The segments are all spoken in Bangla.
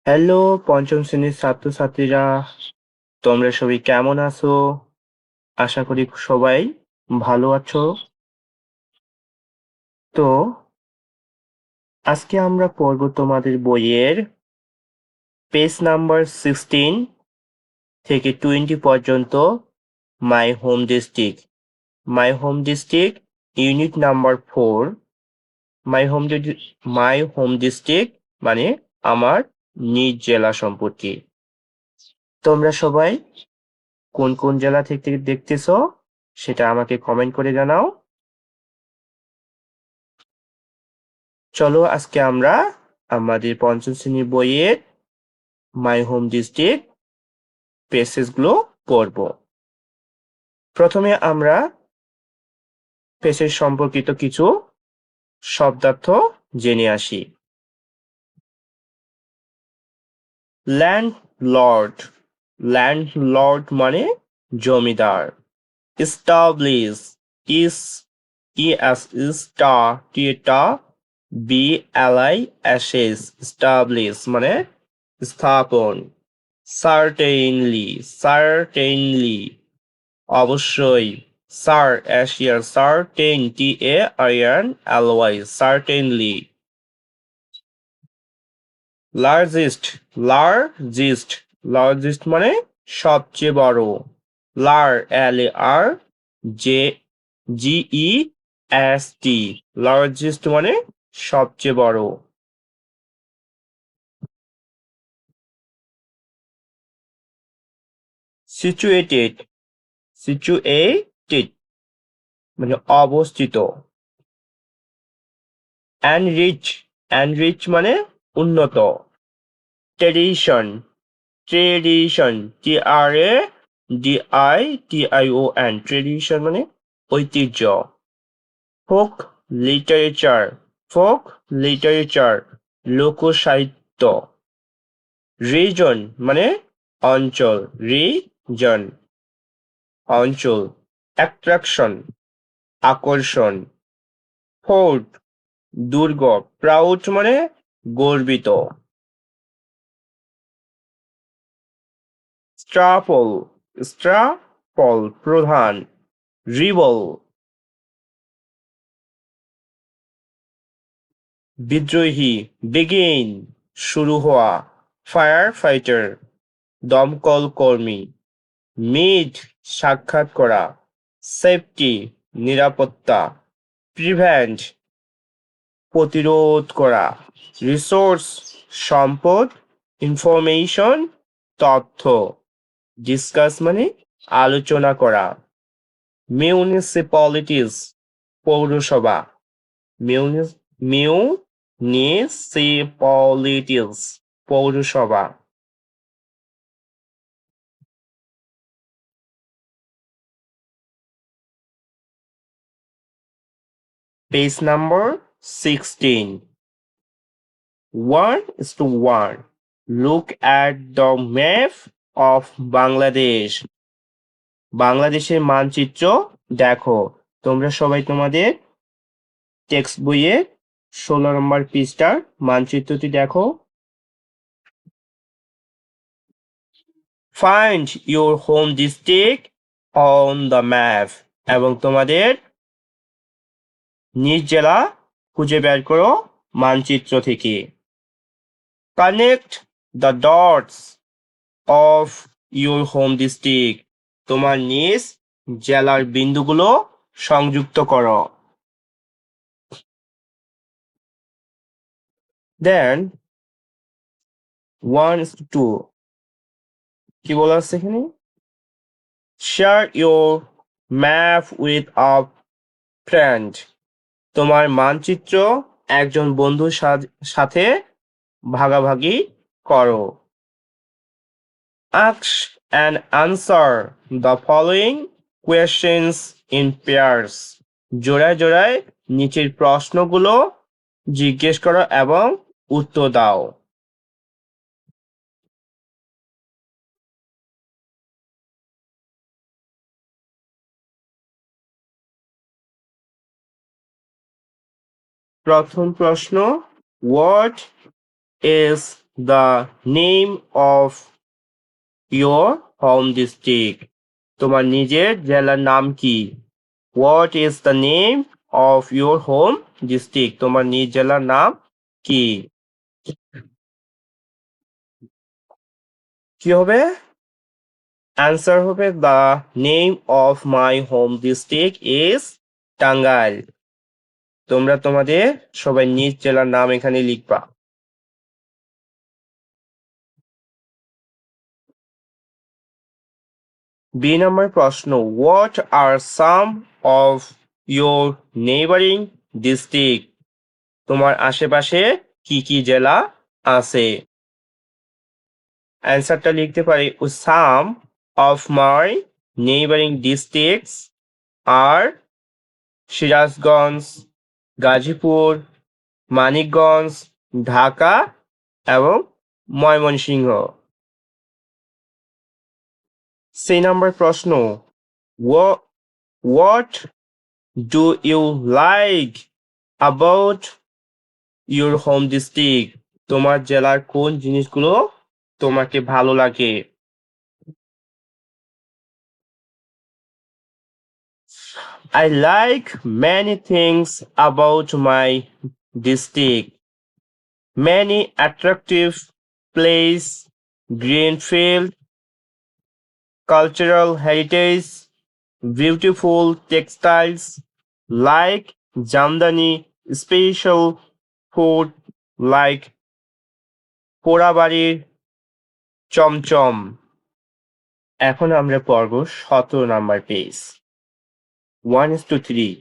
হ্যালো পঞ্চম শ্রেণীর ছাত্রছাত্রীরা, তোমরা সবাই কেমন আছো? আশা করি সবাই ভালো আছো। তো আজকে আমরা পড়ব তোমাদের বইয়ের পেজ নাম্বার 16 থেকে 20 পর্যন্ত my home district. My home district unit number 4। My home district মানে আমার নিজ জেলা সম্পর্কে। তোমরা সবাই কোন কোন জেলা থেকে দেখতেছো সেটা আমাকে কমেন্ট করে জানাও। চলো আজকে আমরা আমাদের পঞ্চম শ্রেণীর বইয়ের মাই হোম ডিস্ট্রিক্ট পেজেসগুলো পড়ব। প্রথমে আমরা পেজের সম্পর্কিত কিছু শব্দার্থ জেনে আসি। ল্যান্ডলর্ড, ল্যান্ডলর্ড মানে জমিদার। এস্টাবলিশ, ইস ইএস স্টা টিটা B L I S S, establish মানে স্থাপন। সার্টেইনলি, সার্টেইনলি অবশ্যই। সার এশিয়ার certain T A I N L Y, certainly. Largest, largest, largest মানে সবচেয়ে বড়। লার L A R J G E S T, largest মানে সবচেয়ে বড়। সিচুয়েটেড, সিচুয়েটেড মানে অবস্থিত। এনরিচ, এনরিচ মানে উন্নত। Tradition, tradition T R A D I T I O N, tradition মানে ঐতিহ্য। ফোক লিটারেচার, ফোক লিটারেচার লোকসাহিত্য। রিজন মানে অঞ্চল, রিজন অঞ্চল। অ্যাট্রাকশন আকর্ষণ। ফোর্ট দুর্গ, প্রাউড মানে গর্বিত। স্ট্রাপল, স্ট্রাপল প্রধান। রিবল বিদ্রোহী। বিগিন শুরু হওয়া। ফায়ার ফাইটার দমকল কর্মী। মিট সাক্ষাৎ করা। সেফটি নিরাপত্তা। প্রিভেন্ট প্রতিরোধ করা। রিসোর্স সম্পদ। ইনফরমেশন তথ্য। ডিসকাস মানে আলোচনা করা। মিউনিসিপ্যালিটিস পৌরসভা। মিউনিসিপ্যালিটিস পৌরসভা। Page number 16. 1:1. Look at the map of Bangladesh. বাংলাদেশের মানচিত্র দেখো। তোমরা সবাই তোমাদের টেক্সট বইয়ে 16 নম্বর পৃষ্ঠার মানচিত্রটি দেখো। Find your home district on the map. এবং তোমাদের নিজ জেলা খুঁজে বের করো মানচিত্র থেকে। Connect the dots of your home district. তোমার নিজ জেলার বিন্দুগুলো সংযুক্ত করো। Then 1:2 কি বলা আছে এখানে? Share your map with a friend. তোমার মানচিত্র একজন বন্ধুর সাথে ভাগাভাগি করো। Ask and answer the following questions in pairs. জোড়ায় জোড়ায় নিচের প্রশ্নগুলো জিজ্ঞেস করো এবং উত্তর দাও। প্রথম প্রশ্ন, what is the name of your home district? তোমার নিজের জেলার নাম কি? What is the name of your home district? তোমার নিজ জেলার নাম কি? কি হবে? অ্যান্সার হবে the name of my home district is Tangail. তোমরা তোমাদের সবাই নিজ জেলার নাম এখানে লিখবা। B নম্বর প্রশ্ন, what are some of your neighboring district? তোমার আশেপাশে কি কি জেলা আছে? অ্যান্সারটা লিখতে পারি, some of my neighboring districts are Sirajganj, Gazipur, Manikganj, Dhaka এবং ময়মনসিংহ। সি নম্বর প্রশ্ন, what do you like about your home district? তোমার জেলার কোন জিনিসগুলো তোমাকে ভালো লাগে? I like many things about my district. Many attractive places, green field, cultural heritage, beautiful textiles like Jamdani, special food like পোড়াবাড়ির chamcham. এখন আমরা পড়ব 17 number page. 1:3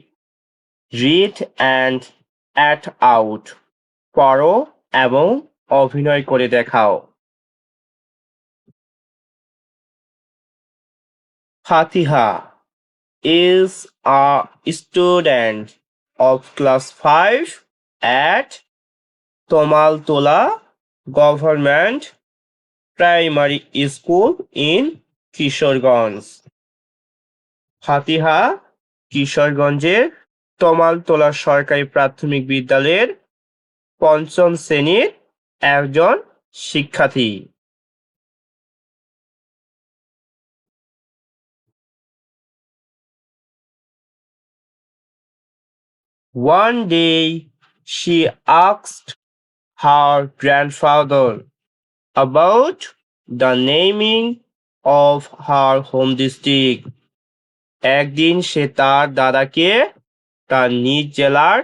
read and act out, পড়ো এবং অভিনয় করে দেখাও। ফাতিহা is a student of class 5 at Tomaltola Government Primary School in Kishoreganj. ফাতিহা কিশোরগঞ্জের তমালতলা সরকারি প্রাথমিক বিদ্যালয়ের 5ম শ্রেণীর একজন শিক্ষার্থী। One day she asked her grandfather about the naming of her home district. একদিন সে তার দাদাকে তার নিজ জেলার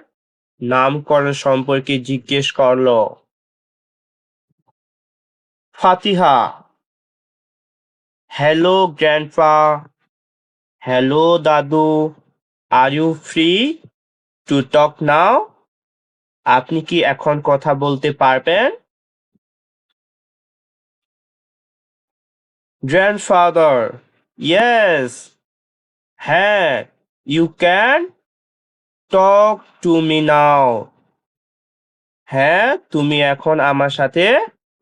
নামকরণ সম্পর্কে জিজ্ঞেস করল। ফাতিহা, hello grandpa, hello দাদু, are you free to talk now? আপনি কি এখন কথা বলতে পারবেন? Grandfather, yes, হ্যাঁ, you can talk to me now. হ্যাঁ, তুমি এখন আমার সাথে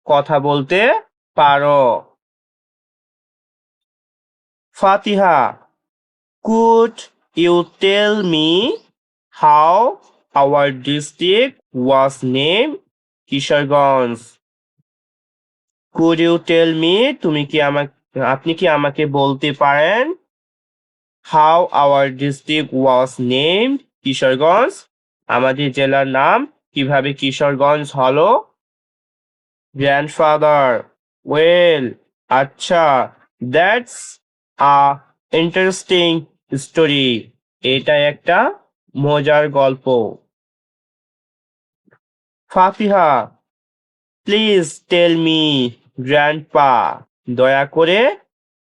কথা বলতে পারো। ফাতিহা, could you tell me how our district was named? Kishoreganj. Could you tell me, আপনি কি আমাকে বলতে পারেন how our district was named? Kishoreganj, আমাদের জেলার নাম কিভাবে কিশোরগঞ্জ হলো? Grandfather, well, আচ্ছা, that's a interesting story. এটা একটা মজার গল্প। ফাতিহা, প্লিজ টেল মি গ্র্যান্ডপা, দয়া করে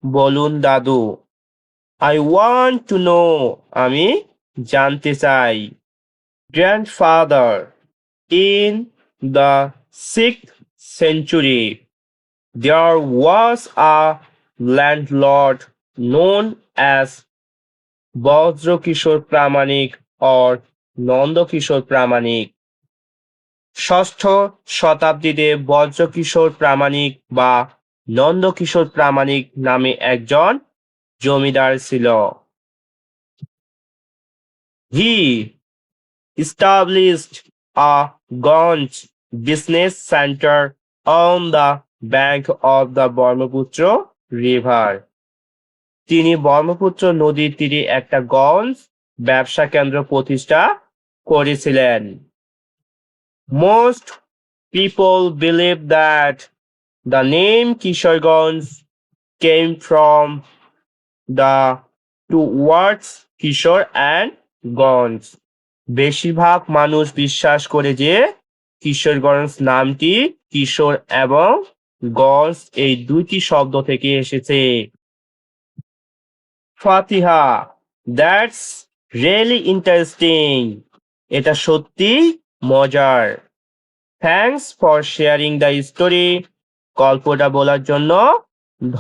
বলুন দাদু। আই ওয়ান্ট টু নো, আমি জানতে চাই। Grandfather, in the 6th century there was a landlord known as Brajakishore Pramanik or Nandakishore Pramanik. ষষ্ঠ শতাব্দীতে বজ্রকিশোর প্রামাণিক বা নন্দকিশোর প্রামাণিক নামে একজন জমিদার ছিল। He established a Ganj business center on the bank of the Brahmaputra river. তিনি ব্রহ্মপুত্র নদীর তীরে একটা গঞ্জ ব্যবসা কেন্দ্র প্রতিষ্ঠা করেছিলেন। Most people believe that the name Kishoreganj came from the two words Kishore and Ganj. বেশিরভাগ মানুষ বিশ্বাস করে যে কিশোরগঞ্জ নামটি কিশোর এবং গঞ্জ এই দুইটি শব্দ থেকে এসেছে। Fatiha, that's really interesting. এটা সত্যি মজার। Thanks for sharing the story. গল্পটা বলার জন্য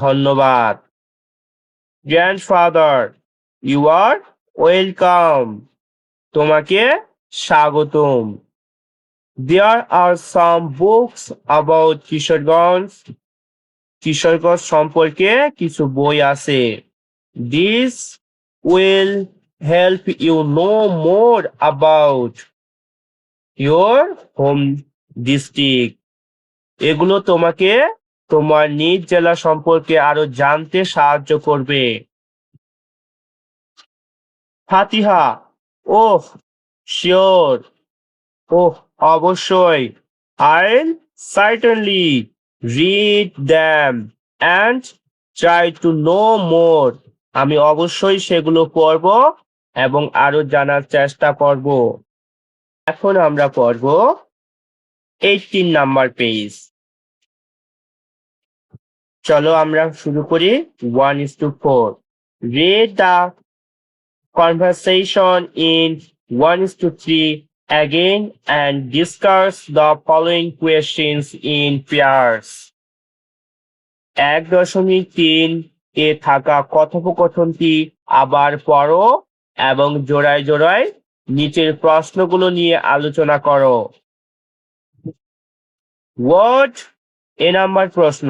ধন্যবাদ। Grandfather, you are welcome. তোমাকে স্বাগতম। There are some books about Kishoreganj. Kishoreganj সম্পর্কে কিছু বই আছে। This will help you know more about your home district. এগুলো তোমাকে তোমার নিজ জেলা সম্পর্কে আরো জানতে সাহায্য করবে। ফাতিহা, ওহ শিওর, ওহ অবশ্যই। I'll certainly read them and try to know more. আমি অবশ্যই সেগুলো পড়ব এবং আরো জানার চেষ্টা করব। এখন আমরা পড়ব 18 নাম্বার পেজ। চলো আমরা শুরু করি 1:4. Read the conversation in 1:3 again and discuss the following questions in pairs. 1.3 এ থাকা কথোপকথনটি আবার পড়ো এবং জোড়ায় জোড়ায় নিচের প্রশ্নগুলো নিয়ে আলোচনা করো। What? এ নাম্বার প্রশ্ন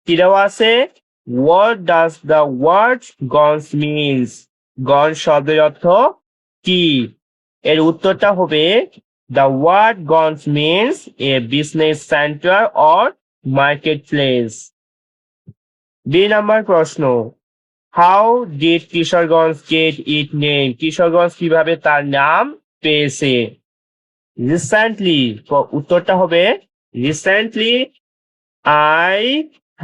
কি দেওয়া আছে? What does the word gons means? গঞ্জ শব্দের অর্থ কি? এর উত্তরটা হবে the word gons means a business center or marketplace. B number প্রশ্ন How did Kishoreganj get its name? Kishoreganj কিভাবে তার নাম পেয়েছে? Recently, উত্তরটা হবে recently I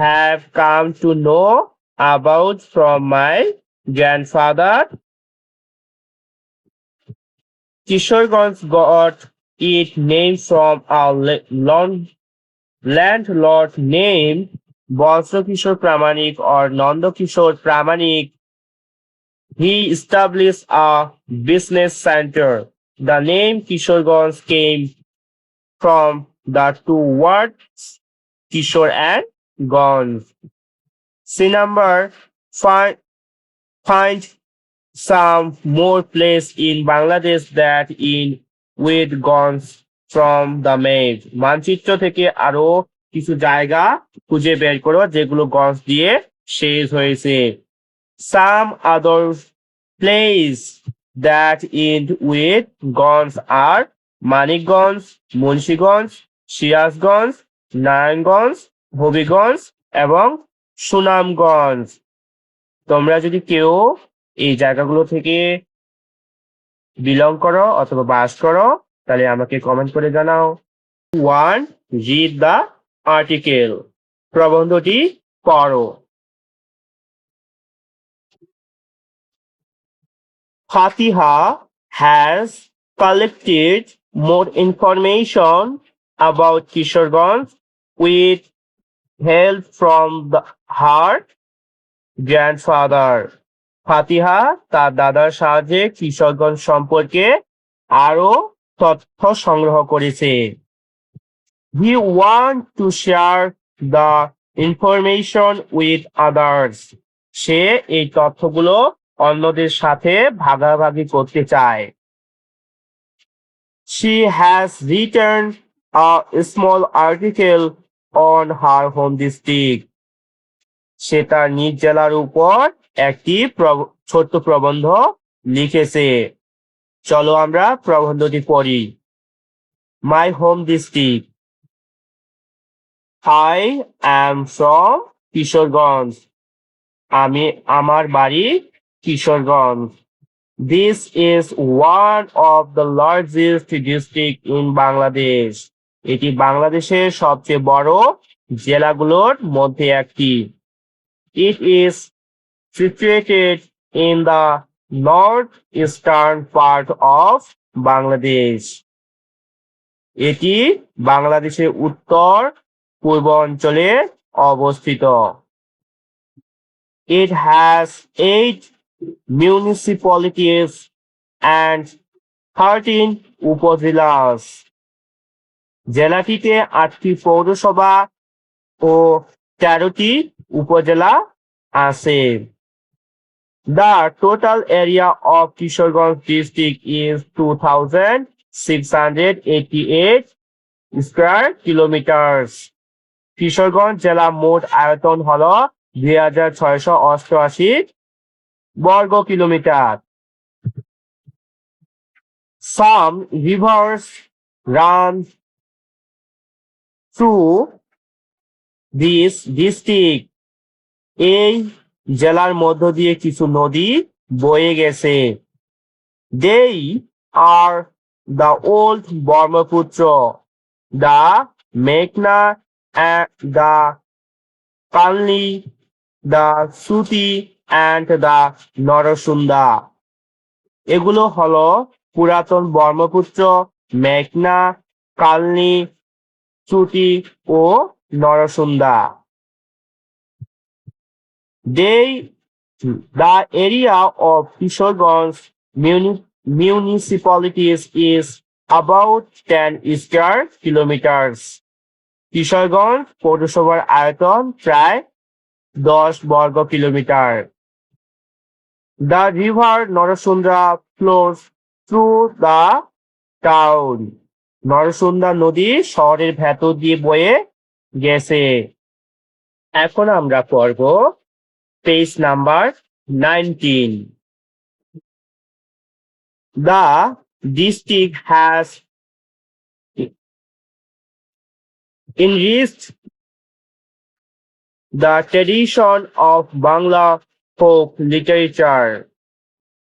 have come to know about from my grandfather. Kishoreganj got its name from a landlord named Balsakishore Pramanik or Nandakishore Pramanik. He established a business center. The name Kishoreganj came from the two words Kishore and Ganj. C number, find some more place in Bangladesh that in with Ganj from the map. মানচিত্র থেকে আরো কিছু জায়গা খুঁজে বের করো যেগুলো গঞ্জ দিয়ে শেষ হয়েছে। Some other place that end with Ganj are Manikganj, Munshiganj, Sirajganj, Narayanganj, Habiganj এবং সুনামগঞ্জ। তোমরা যদি কেউ এই জায়গাগুলো থেকে বিলং করো অথবা বাস করো তাহলে আমাকে কমেন্ট করে জানাও। 1. Read the article. প্রবন্ধটি পড়ো। Fatiha has collected more information about Kishoreganj with help from her grandfather. ফাতিহা তার দাদার সাহায্যে কিশোরগঞ্জ সম্পর্কে আরো তথ্য সংগ্রহ করেছে। He wants to share the information with others. সে এই তথ্যগুলো অন্যদের সাথে ভাগাভাগি করতে চায়। She has written a small article on her home district. সে তার নিজ জেলার উপর একটি ছোট্ট প্রবন্ধ লিখেছে। চলো আমরা প্রবন্ধটি পড়ি। My home district. I am from Kishoreganj. আমার বাড়ি Kishoreganj. This is one of the largest district in Bangladesh. এটি বাংলাদেশের সবচেয়ে বড় জেলাগুলোর মধ্যে একটি। It is situated in the northeastern part of Bangladesh. এটি বাংলাদেশের উত্তর পূর্ব অঞ্চলে অবস্থিত। It has 8 municipalities and 13 upazilas. জেলাটিতে 8টি পৌরসভা ও 13টি উপজেলা আছে। The total area of Kishoreganj district is 2,688 square kilometers. Kishoreganj জেলা মোট আয়তন হল 2,688 বর্গ kilometre. Some rivers run through this district. এই জেলার মধ্য দিয়ে কিছু নদী বয়ে গেছে। They are the old Brahmaputra, the Meghna, and the Kalni, the Suti, and the Narasunda. এগুলো হলো পুরাতন ব্রহ্মপুত্র, মেঘনা, কালনি, চুটি ও Narsunda. The area of Kishoreganj municipalities is about 10 square kilometers. Kishoreganj পৌরসভার আয়তন প্রায় 10 বর্গ কিলোমিটার। The river Narasunda flows through the town. Narasunda নদী শহরের ভেতর দিয়ে বয়ে গেছে। এখন আমরা পড়ব page number 19. The district has enriched the tradition of Bangla folk literature.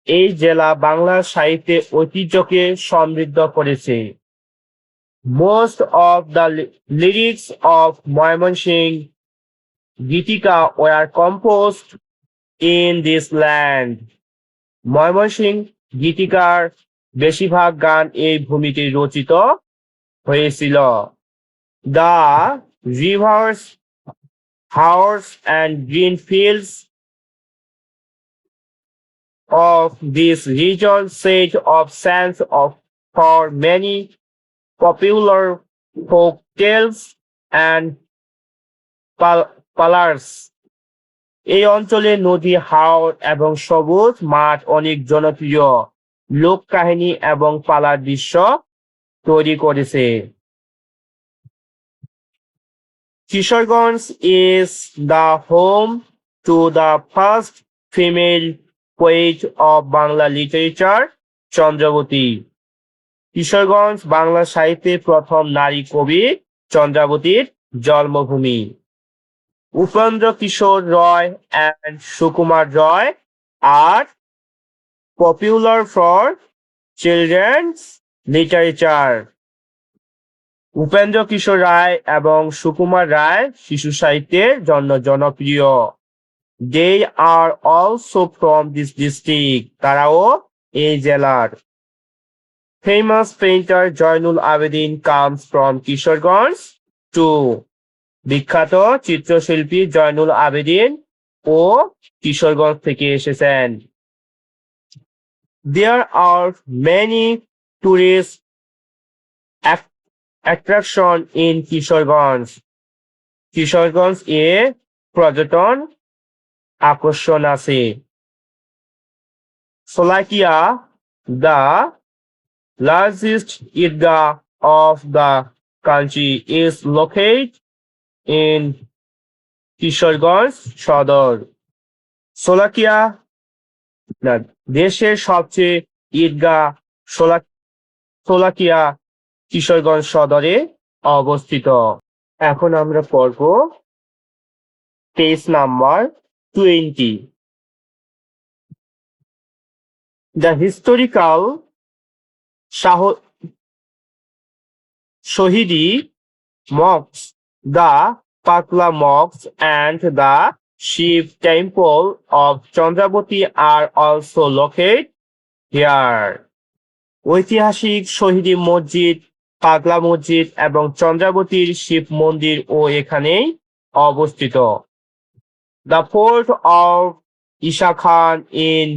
এই জেলা বাংলা সাহিত্যের ঐতিহ্যকে সমৃদ্ধ করেছে। Most of the lyrics of Mymensingh Gitika were composed in this land. Mymensingh গীতিকার বেশিরভাগ গান এই ভূমিতে রচিত হয়েছিল। The rivers, houses, and green fields of this region set of sense of for many popular folk tales and পালার্স। এই অঞ্চলে নদী, হাওর এবং সবুজ মাঠ অনেক জনপ্রিয় লোক কাহিনী এবং পালার দৃশ্য তৈরি করেছে। Kishoreganj is the home to the first female poet of Bangla literature, Chandrabati. Kishoreganj Bangla সাহিত্যের প্রথম নারী কবি চন্দ্রাবতীর জন্মভূমি। Upendra Kishore Roy and Sukumar Roy are popular for children's literature. Upendra কিশোর রায় এবং সুকুমার রায় শিশু সাহিত্যের জন্য জনপ্রিয়। They are also from this district. তারাও এই জেলার। Famous painter Jainul Abedin comes from Kishoreganj too. বিখ্যাত চিত্রশিল্পী জয়নুল আবেদিন ও কিশোরগঞ্জ থেকে এসেছেন। There are many tourist attraction in Kishoreganj. Kishoreganj এ পর্যটন আকর্ষণ আছে। Sholakia, the largest Eidgah of the country, is located in Kishoreganj সদর। শোলাকিয়া দেশের সবচেয়ে ঈদগাহ শোলাকিয়া কিশোরগঞ্জ সদরে অবস্থিত। এখন আমরা পড়ব page number 20। The historical Shahidi mosques, the Pakla mosque and the Shiv temple of Chandrabati are also located here. ঐতিহাসিক শহীদি মসজিদ, পাগলা মসজিদ এবং চন্দ্রাবতীর শিব মন্দির ও এখানেই অবস্থিত। The fort of Isha Khan in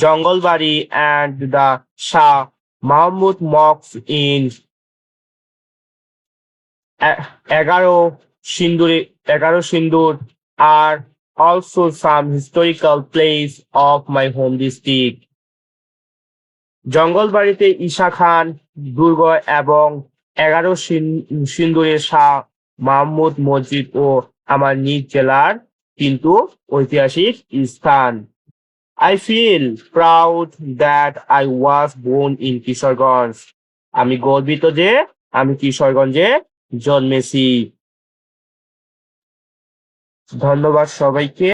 Jangalbari and the Shah Mahmud mosque in এগারো সিন্দুর are also some historical place of my home district. জঙ্গলবাড়িতে Isha খান দুর্গ এবং 11 সিন্দুরের শাহ মাহমুদ মসজিদ ও আমার নিজ জেলার কিন্তু ঐতিহাসিক স্থান। I feel proud that I was born in Kishoreganj. আমি গর্বিত যে আমি কিশোরগঞ্জে জন্মেছি। ধন্যবাদ সবাইকে।